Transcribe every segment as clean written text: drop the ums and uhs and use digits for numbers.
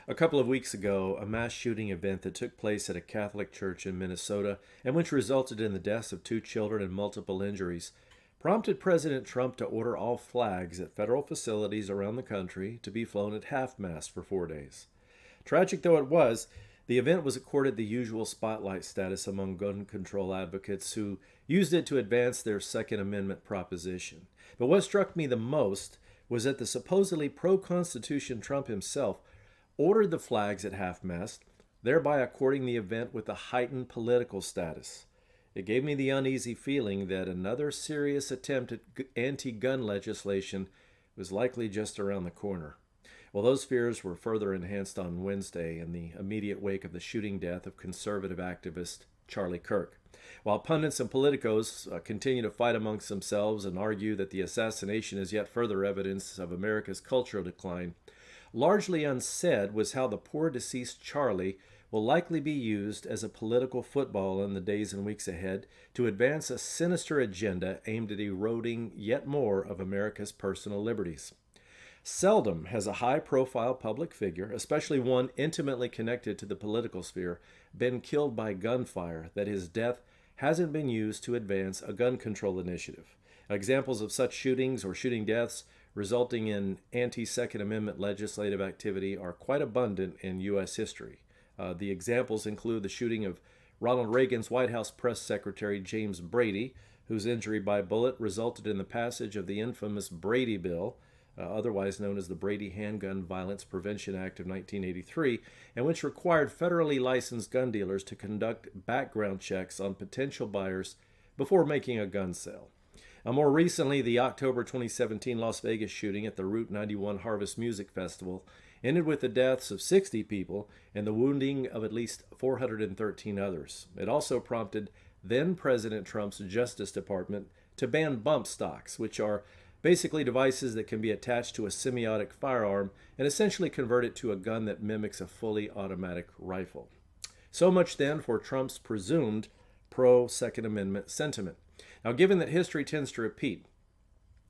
A couple of weeks ago, a mass shooting event that took place at a Catholic church in Minnesota and which resulted in the deaths of two children and multiple injuries prompted President Trump to order all flags at federal facilities around the country to be flown at half-mast for 4 days. Tragic though it was, the event was accorded the usual spotlight status among gun control advocates who used it to advance their Second Amendment proposition. But what struck me the most was that the supposedly pro-Constitution Trump himself ordered the flags at half-mast, thereby according the event with a heightened political status. It gave me the uneasy feeling that another serious attempt at anti-gun legislation was likely just around the corner. Well, those fears were further enhanced on Wednesday in the immediate wake of the shooting death of conservative activist Charlie Kirk. While pundits and politicos continue to fight amongst themselves and argue that the assassination is yet further evidence of America's cultural decline, largely unsaid was how the poor deceased Charlie will likely be used as a political football in the days and weeks ahead to advance a sinister agenda aimed at eroding yet more of America's personal liberties. Seldom has a high-profile public figure, especially one intimately connected to the political sphere, been killed by gunfire that his death hasn't been used to advance a gun control initiative. Examples of such shootings or shooting deaths resulting in anti-Second Amendment legislative activity are quite abundant in U.S. history. The examples include the shooting of Ronald Reagan's White House press secretary James Brady, whose injury by bullet resulted in the passage of the infamous Brady Bill, otherwise known as the Brady Handgun Violence Prevention Act of 1983, and which required federally licensed gun dealers to conduct background checks on potential buyers before making a gun sale. More recently, the October 2017 Las Vegas shooting at the Route 91 Harvest Music Festival ended with the deaths of 60 people and the wounding of at least 413 others. It also prompted then-President Trump's Justice Department to ban bump stocks, which are basically devices that can be attached to a semi-automatic firearm and essentially convert it to a gun that mimics a fully automatic rifle. So much then for Trump's presumed pro-Second Amendment sentiment. Now, given that history tends to repeat,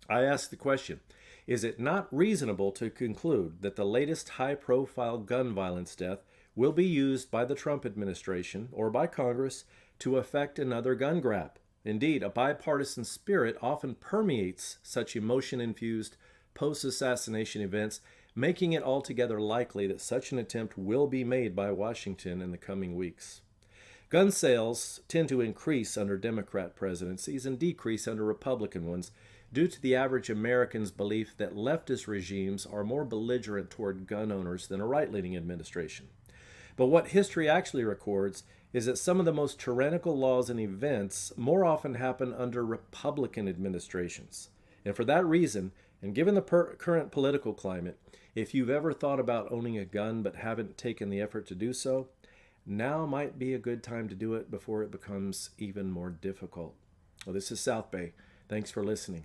I ask the question, is it not reasonable to conclude that the latest high-profile gun violence death will be used by the Trump administration or by Congress to effect another gun grab? Indeed, a bipartisan spirit often permeates such emotion-infused post-assassination events, making it altogether likely that such an attempt will be made by Washington in the coming weeks. Gun sales tend to increase under Democrat presidencies and decrease under Republican ones due to the average American's belief that leftist regimes are more belligerent toward gun owners than a right-leaning administration. But what history actually records is that some of the most tyrannical laws and events more often happen under Republican administrations. And for that reason, and given the current political climate, if you've ever thought about owning a gun but haven't taken the effort to do so, now might be a good time to do it before it becomes even more difficult. Well, this is South Bay. Thanks for listening.